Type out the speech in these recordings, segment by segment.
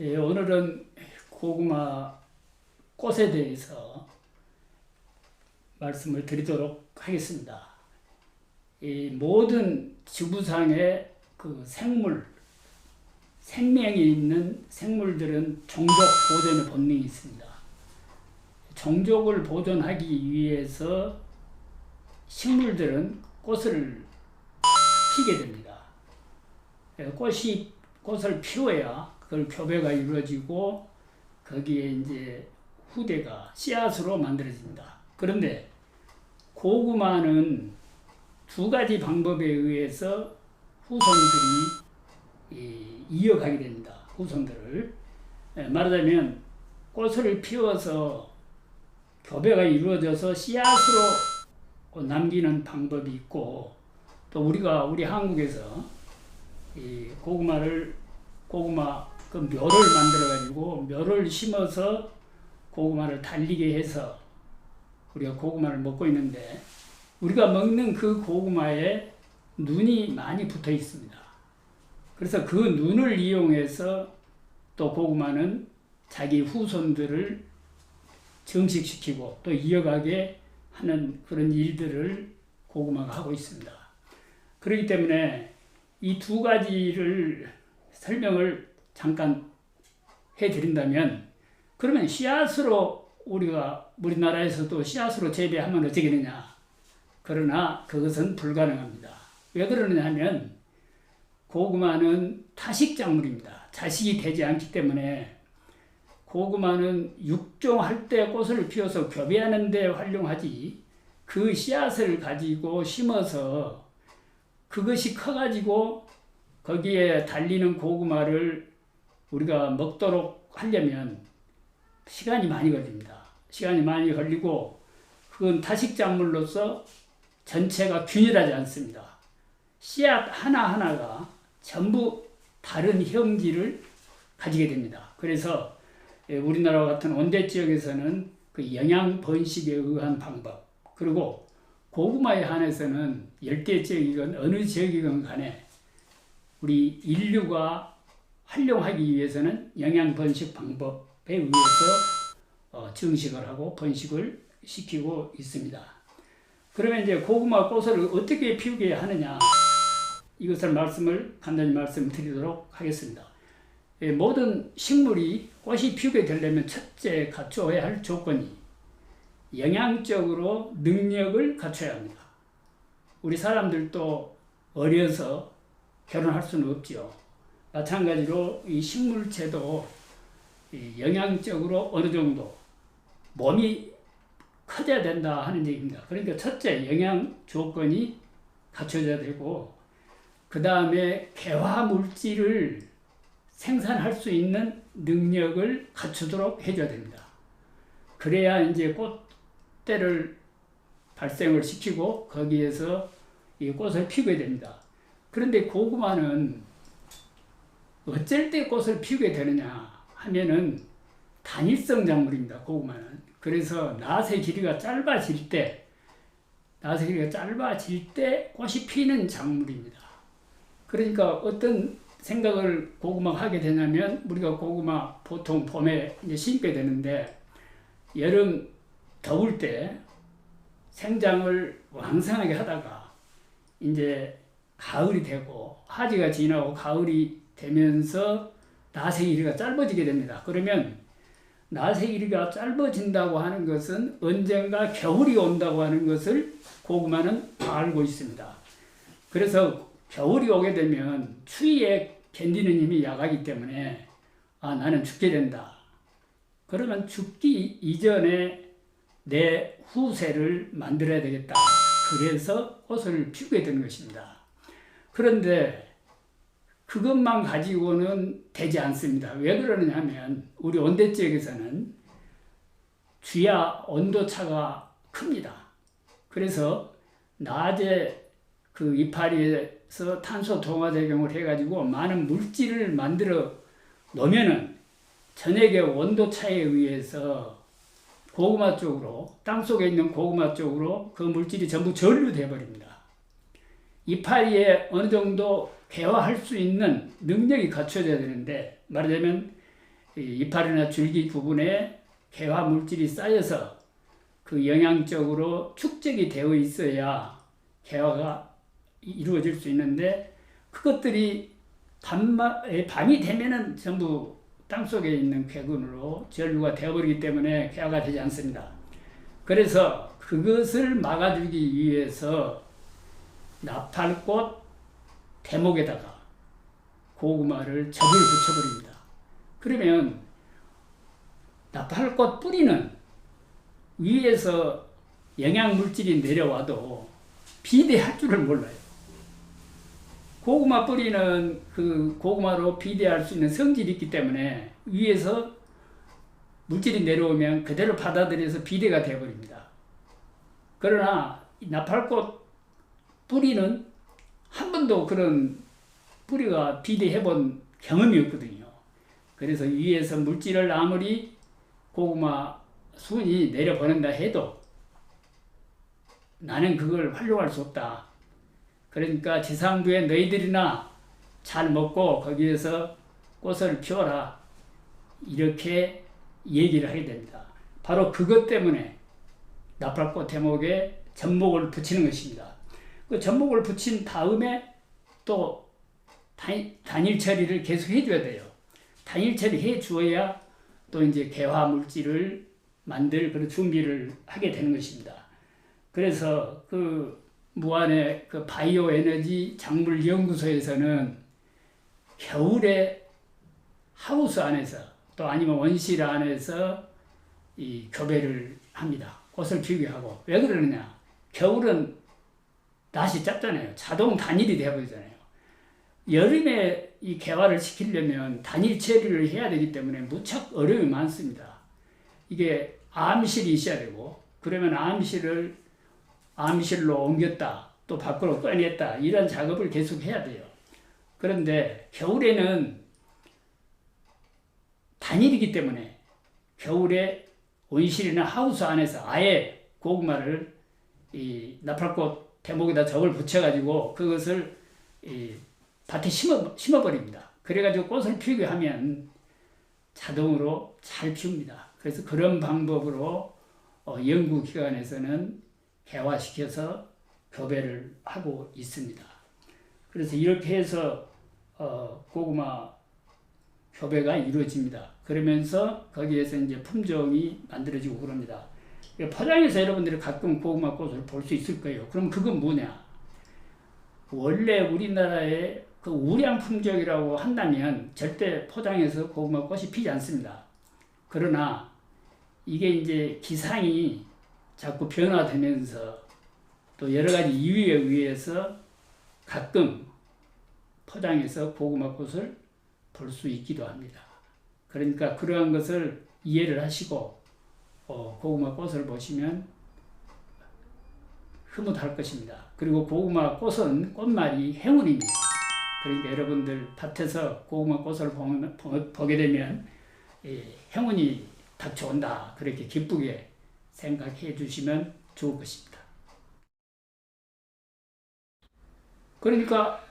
오늘은 고구마 꽃에 대해서 말씀을 드리도록 하겠습니다. 이 모든 지구상의 그 생명이 있는 생물들은 종족 보존의 본능이 있습니다. 종족을 보존하기 위해서 식물들은 꽃을 피게 됩니다. 꽃을 피워야 그걸 교배가 이루어지고 거기에 이제 후대가 씨앗으로 만들어집니다. 그런데 고구마는 두 가지 방법에 의해서 후손들이 이어가게 됩니다. 후손들을 말하자면 꽃을 피워서 교배가 이루어져서 씨앗으로 남기는 방법이 있고, 또 우리 한국에서 이 고구마 그 묘를 만들어 가지고 묘를 심어서 고구마를 달리게 해서 우리가 고구마를 먹고 있는데, 우리가 먹는 그 고구마에 눈이 많이 붙어 있습니다. 그래서 그 눈을 이용해서 또 고구마는 자기 후손들을 증식시키고 또 이어가게 하는 그런 일들을 고구마가 하고 있습니다. 그렇기 때문에 이 두 가지를 설명을 잠깐 해드린다면, 그러면 씨앗으로 우리나라에서도 씨앗으로 재배하면 어떻게 되냐? 그러나 그것은 불가능합니다. 왜 그러느냐 하면 고구마는 타식작물입니다. 자식이 되지 않기 때문에 고구마는 육종할 때 꽃을 피워서 교배하는 데 활용하지, 그 씨앗을 가지고 심어서 그것이 커가지고 거기에 달리는 고구마를 우리가 먹도록 하려면 시간이 많이 걸립니다. 시간이 많이 걸리고 그건 타식작물로서 전체가 균일하지 않습니다. 씨앗 하나하나가 전부 다른 형질을 가지게 됩니다. 그래서 우리나라 같은 온대 지역에서는 그 영양 번식에 의한 방법, 그리고 고구마에 한해서는 열대 지역이건 어느 지역이건 간에 우리 인류가 활용하기 위해서는 영양 번식 방법에 의해서 증식을 하고 번식을 시키고 있습니다. 그러면 이제 고구마 꽃을 어떻게 피우게 하느냐, 이것을 간단히 말씀드리도록 하겠습니다. 모든 식물이 꽃이 피우게 되려면 첫째 갖춰야 할 조건이 영양적으로 능력을 갖춰야 합니다. 우리 사람들도 어려서 결혼할 수는 없지요. 마찬가지로 이 식물체도 영양적으로 어느 정도 몸이 커져야 된다 하는 얘기입니다. 그러니까 첫째 영양 조건이 갖춰져야 되고, 그 다음에 개화 물질을 생산할 수 있는 능력을 갖추도록 해줘야 됩니다. 그래야 이제 꽃대를 발생을 시키고 거기에서 이 꽃을 피우게 됩니다. 그런데 고구마는 어쩔 때 꽃을 피우게 되느냐 하면은 단일성 작물입니다. 고구마는. 그래서 낫의 길이가 짧아질 때 꽃이 피는 작물입니다. 그러니까 어떤 생각을 고구마가 하게 되냐면, 우리가 고구마 보통 봄에 이제 심게 되는데 여름 더울 때 생장을 왕성하게 하다가 이제 가을이 되고 하지가 지나고 가을이 되면서 낫의 길이가 짧아지게 됩니다. 그러면 낫의 길이가 짧아진다고 하는 것은 언젠가 겨울이 온다고 하는 것을 고구마는 알고 있습니다. 그래서 겨울이 오게 되면 추위에 견디는 힘이 약하기 때문에 나는 죽게 된다. 그러면 죽기 이전에 내 후세를 만들어야 되겠다. 그래서 꽃을 피우게 되는 것입니다. 그런데 그것만 가지고는 되지 않습니다. 왜 그러느냐 하면 우리 온대 지역에서는 주야 온도차가 큽니다. 그래서 낮에 그 이파리에서 탄소 동화작용을 해가지고 많은 물질을 만들어 놓으면은 저녁에 온도차에 의해서 고구마 쪽으로, 땅속에 있는 고구마 쪽으로 그 물질이 전부 전류돼 버립니다. 이파리에 어느 정도 개화할 수 있는 능력이 갖춰져야 되는데, 말하자면 이파리나 줄기 부분에 개화 물질이 쌓여서 그 영양적으로 축적이 되어 있어야 개화가 이루어질 수 있는데, 그것들이 밤이 되면은 전부 땅속에 있는 궤군으로 전류가 되어버리기 때문에 개화가 되지 않습니다. 그래서 그것을 막아주기 위해서 나팔꽃 대목에다가 고구마를 접을 붙여버립니다. 그러면 나팔꽃 뿌리는 위에서 영양물질이 내려와도 비대할 줄을 몰라요. 고구마 뿌리는 그 고구마로 비대할 수 있는 성질이 있기 때문에 위에서 물질이 내려오면 그대로 받아들여서 비대가 되어버립니다. 그러나 나팔꽃 뿌리는 한 번도 그런 뿌리가 비대해본 경험이 없거든요. 그래서 위에서 물질을 아무리 고구마 순이 내려보낸다 해도 나는 그걸 활용할 수 없다. 그러니까 지상부에 너희들이나 잘 먹고 거기에서 꽃을 피워라. 이렇게 얘기를 하게 됩니다. 바로 그것 때문에 나팔꽃 대목에 접목을 붙이는 것입니다. 그 접목을 붙인 다음에 또 단일 처리를 계속 해줘야 돼요. 단일 처리해 주어야 또 이제 개화 물질을 만들 그런 준비를 하게 되는 것입니다. 그래서 그 무안의 그 바이오 에너지 작물 연구소에서는 겨울에 하우스 안에서 또 아니면 원실 안에서 이 교배를 합니다. 꽃을 피우게 하고. 왜 그러느냐? 겨울은 낮이 짧잖아요. 자동 단일이 되어버리잖아요. 여름에 이 개화를 시키려면 단일 처리를 해야 되기 때문에 무척 어려움이 많습니다. 이게 암실이 있어야 되고, 그러면 암실로 옮겼다, 또 밖으로 꺼냈다, 이런 작업을 계속 해야 돼요. 그런데 겨울에는 단일이기 때문에 겨울에 온실이나 하우스 안에서 아예 고구마를 이 나팔꽃 대목에다 접을 붙여가지고 그것을 이 밭에 심어버립니다. 그래가지고 꽃을 피우게 하면 자동으로 잘 피웁니다. 그래서 그런 방법으로 연구기관에서는 개화시켜서 교배를 하고 있습니다. 그래서 이렇게 해서 고구마 교배가 이루어집니다. 그러면서 거기에서 이제 품종이 만들어지고 그럽니다. 포장에서 여러분들이 가끔 고구마 꽃을 볼 수 있을 거예요. 그럼 그건 뭐냐? 원래 우리나라에 그 우량 품종이라고 한다면 절대 포장에서 고구마 꽃이 피지 않습니다. 그러나 이게 이제 기상이 자꾸 변화되면서 또 여러 가지 이유에 의해서 가끔 포장해서 고구마 꽃을 볼 수 있기도 합니다. 그러니까 그러한 것을 이해를 하시고 고구마 꽃을 보시면 흐뭇할 것입니다. 그리고 고구마 꽃은 꽃말이 행운입니다. 그러니까 여러분들 밭에서 고구마 꽃을 보게 되면 행운이 닥쳐온다. 그렇게 기쁘게 생각해 주시면 좋을 것입니다. 그러니까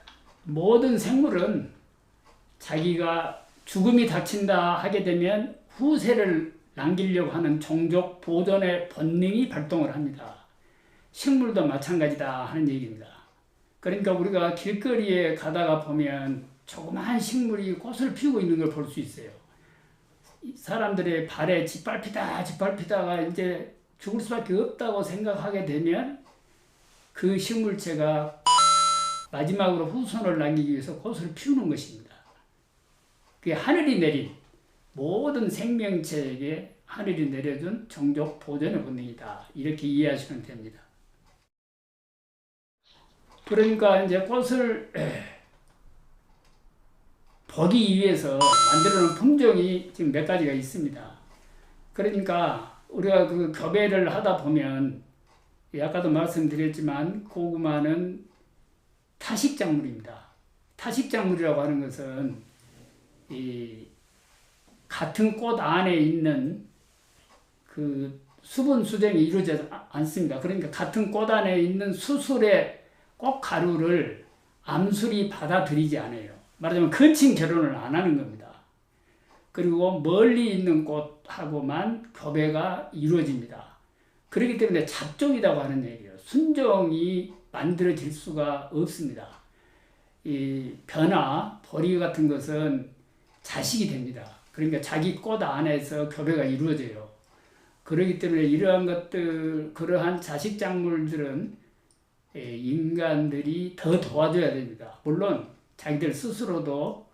모든 생물은 자기가 죽음이 닥친다 하게 되면 후세를 남기려고 하는 종족 보존의 본능이 발동을 합니다. 식물도 마찬가지다 하는 얘기입니다. 그러니까 우리가 길거리에 가다가 보면 조그마한 식물이 꽃을 피우고 있는 걸 볼 수 있어요. 사람들의 발에 짓밟히다가 이제 죽을 수밖에 없다고 생각하게 되면 그 식물체가 마지막으로 후손을 남기기 위해서 꽃을 피우는 것입니다. 그게 하늘이 내린 모든 생명체에게 하늘이 내려준 종족 보존의 본능이다. 이렇게 이해하시면 됩니다. 그러니까 이제 꽃을 보기 위해서 만들어 놓은 품종이 지금 몇 가지가 있습니다. 그러니까 우리가 그 교배를 하다 보면 아까도 말씀드렸지만 고구마는 타식작물입니다. 타식작물이라고 하는 것은 이 같은 꽃 안에 있는 그 수분 수정이 이루어지지 않습니다. 그러니까 같은 꽃 안에 있는 수술의 꽃가루를 암술이 받아들이지 않아요. 말하자면 거친 결혼을 안 하는 겁니다. 그리고 멀리 있는 꽃하고만 교배가 이루어집니다. 그렇기 때문에 잡종이라고 하는 얘기예요. 순종이 만들어질 수가 없습니다. 이 벼나 보리 같은 것은 자식이 됩니다. 그러니까 자기 꽃 안에서 교배가 이루어져요. 그렇기 때문에 이러한 것들, 그러한 자식 작물들은 인간들이 더 도와줘야 됩니다. 물론 자기들 스스로도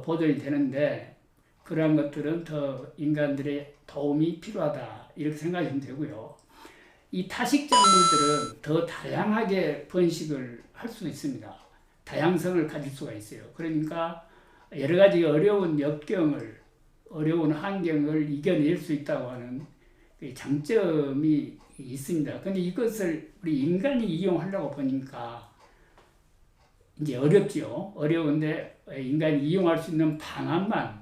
보존이 되는데 그러한 것들은 더 인간들의 도움이 필요하다 이렇게 생각하시면 되고요. 이 타식 작물들은 더 다양하게 번식을 할 수 있습니다. 다양성을 가질 수가 있어요. 그러니까 여러 가지 어려운 어려운 환경을 이겨낼 수 있다고 하는 장점이 있습니다. 근데 이것을 우리 인간이 이용하려고 보니까 이제 어렵죠. 어려운데 인간이 이용할 수 있는 방안만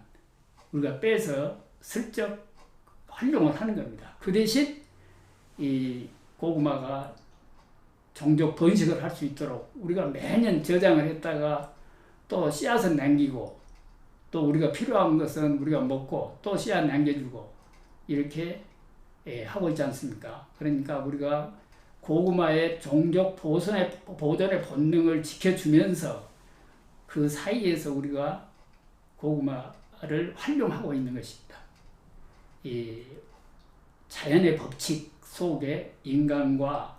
우리가 빼서 슬쩍 활용을 하는 겁니다. 그 대신 이 고구마가 종족 번식을 할 수 있도록 우리가 매년 저장을 했다가 또 씨앗은 남기고 또 우리가 필요한 것은 우리가 먹고 또 씨앗 남겨주고 이렇게 하고 있지 않습니까? 그러니까 우리가 고구마의 종족 보존의 본능을 지켜주면서 그 사이에서 우리가 고구마를 활용하고 있는 것입니다. 이 자연의 법칙 속에 인간과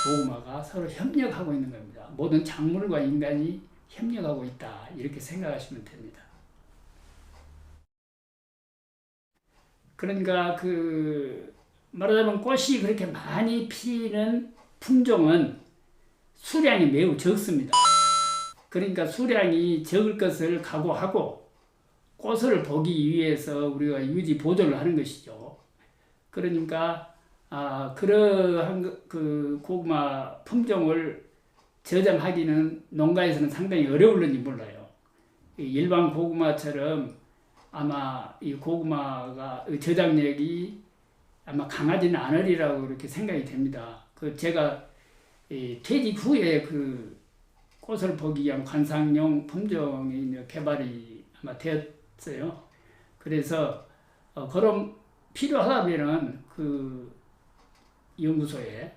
고구마가 서로 협력하고 있는 겁니다. 모든 작물과 인간이 협력하고 있다 이렇게 생각하시면 됩니다. 그러니까 말하자면 꽃이 그렇게 많이 피는 품종은 수량이 매우 적습니다. 그러니까 수량이 적을 것을 각오하고 꽃을 보기 위해서 우리가 유지 보존을 하는 것이죠. 그러니까 그러한 그 고구마 품종을 저장하기는 농가에서는 상당히 어려울는지 몰라요. 일반 고구마처럼 아마 이 고구마가 저장력이 아마 강하지는 않으리라고 이렇게 생각이 됩니다. 제가 퇴직 후에 꽃을 보기 위한 관상용 품종이 개발이 아마 되었어요. 그래서 그럼 필요하다면은 연구소에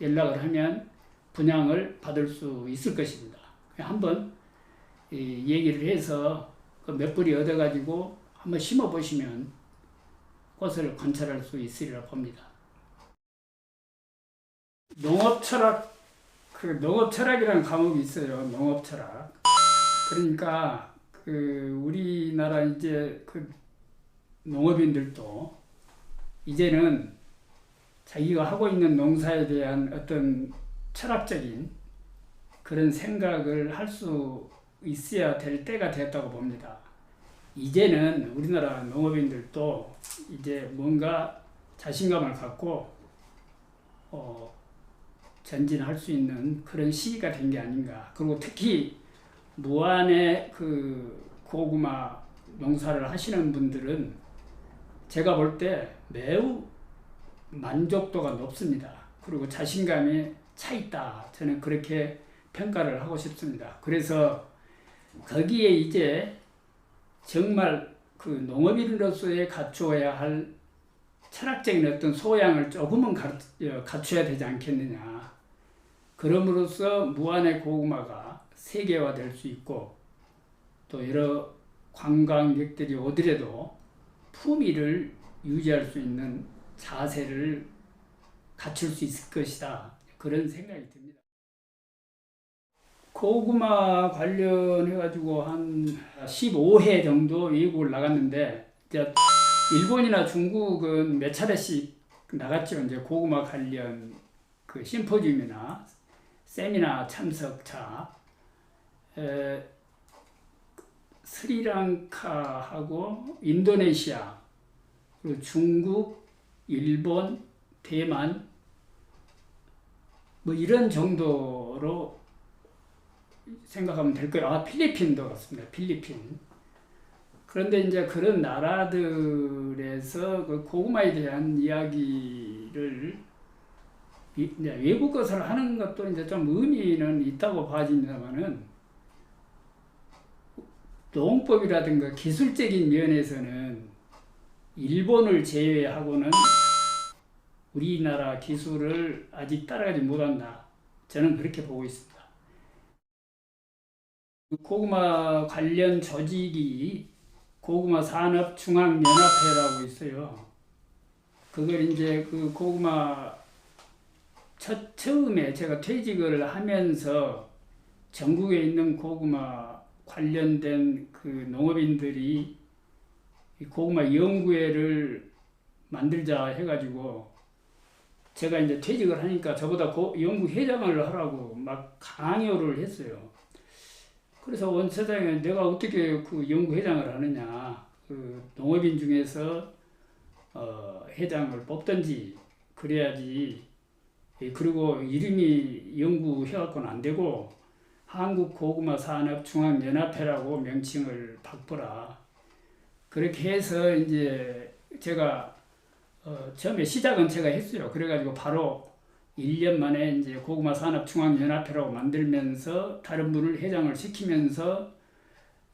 연락을 하면 분양을 받을 수 있을 것입니다. 한번 얘기를 해서 몇 뿌리 얻어가지고 한번 심어보시면 꽃을 관찰할 수 있으리라 봅니다. 농업철학, 농업철학이라는 과목이 있어요. 농업철학. 그러니까 우리나라 이제 농업인들도 이제는 자기가 하고 있는 농사에 대한 어떤 철학적인 그런 생각을 할 수 있어야 될 때가 됐다고 봅니다. 이제는 우리나라 농업인들도 이제 뭔가 자신감을 갖고 전진할 수 있는 그런 시기가 된 게 아닌가. 그리고 특히 무안의 고구마 농사를 하시는 분들은 제가 볼 때 매우 만족도가 높습니다. 그리고 자신감에 차 있다. 저는 그렇게 평가를 하고 싶습니다. 그래서 거기에 이제 정말 농업인으로서의 갖추어야 할 철학적인 어떤 소양을 조금은 갖춰야 되지 않겠느냐. 그럼으로써 무안의 고구마가 세계화될 수 있고 또 여러 관광객들이 오더라도 품위를 유지할 수 있는 자세를 갖출 수 있을 것이다. 그런 생각이 듭니다. 고구마 관련해가지고 한 15회 정도 외국을 나갔는데, 이제 일본이나 중국은 몇 차례씩 나갔죠. 이제 고구마 관련 심포지움이나 세미나 참석자, 스리랑카하고 인도네시아, 그리고 중국, 일본, 대만, 뭐 이런 정도로 생각하면 될 거예요. 필리핀도 같습니다. 필리핀. 그런데 이제 그런 나라들에서 그 고구마에 대한 이야기를 이제 외국 것을 하는 것도 이제 좀 의미는 있다고 봐집니다만은 농법이라든가 기술적인 면에서는 일본을 제외하고는 우리나라 기술을 아직 따라가지 못한다. 저는 그렇게 보고 있습니다. 고구마 관련 조직이 고구마 산업 중앙연합회라고 있어요. 그걸 이제 그 고구마 처음에 제가 퇴직을 하면서 전국에 있는 고구마 관련된 그 농업인들이 고구마 연구회를 만들자 해가지고 제가 이제 퇴직을 하니까 저보다 연구회장을 하라고 막 강요를 했어요. 그래서 원차장에 내가 어떻게 그 연구회장을 하느냐, 그 농업인 중에서 회장을 뽑든지 그래야지. 그리고 이름이 연구해갖고는 안 되고 한국고구마산업중앙연합회라고 명칭을 바꾸라. 그렇게 해서 이제 제가 처음에 시작은 제가 했어요. 그래가지고 바로 1년 만에 이제 고구마산업중앙연합회라고 만들면서 다른 분을 회장을 시키면서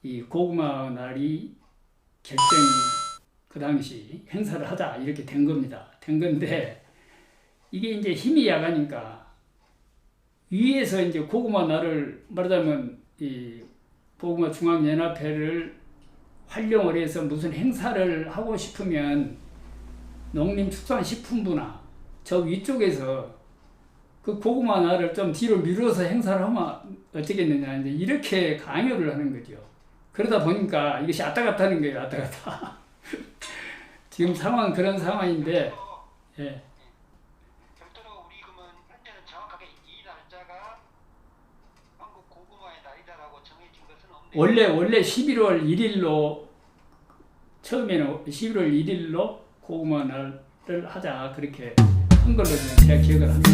이 고구마 날이 결정 그 당시 행사를 하자 이렇게 된 겁니다. 된 건데 이게 이제 힘이 약하니까 위에서 이제 고구마 날을 말하자면 이 고구마 중앙연합회를 활용을 해서 무슨 행사를 하고 싶으면 농림축산식품부나 저 위쪽에서 그 고구마 날을 좀 뒤로 미뤄서 행사를 하면 어쩌겠느냐 이제 이렇게 강요를 하는 거죠. 그러다 보니까 이것이 왔다 갔다 하는 거예요. 왔다 갔다. 지금 상황 그런 상황인데 예. 별도로 우리 그러면 현재는 정확하게 이 날짜가 한국 고구마의 날이다라고 정해진 것은 없네요. 원래 11월 1일로 처음에는 11월 1일로 고구마 날을 하자 그렇게 한 걸로 제가 기억을 합니다.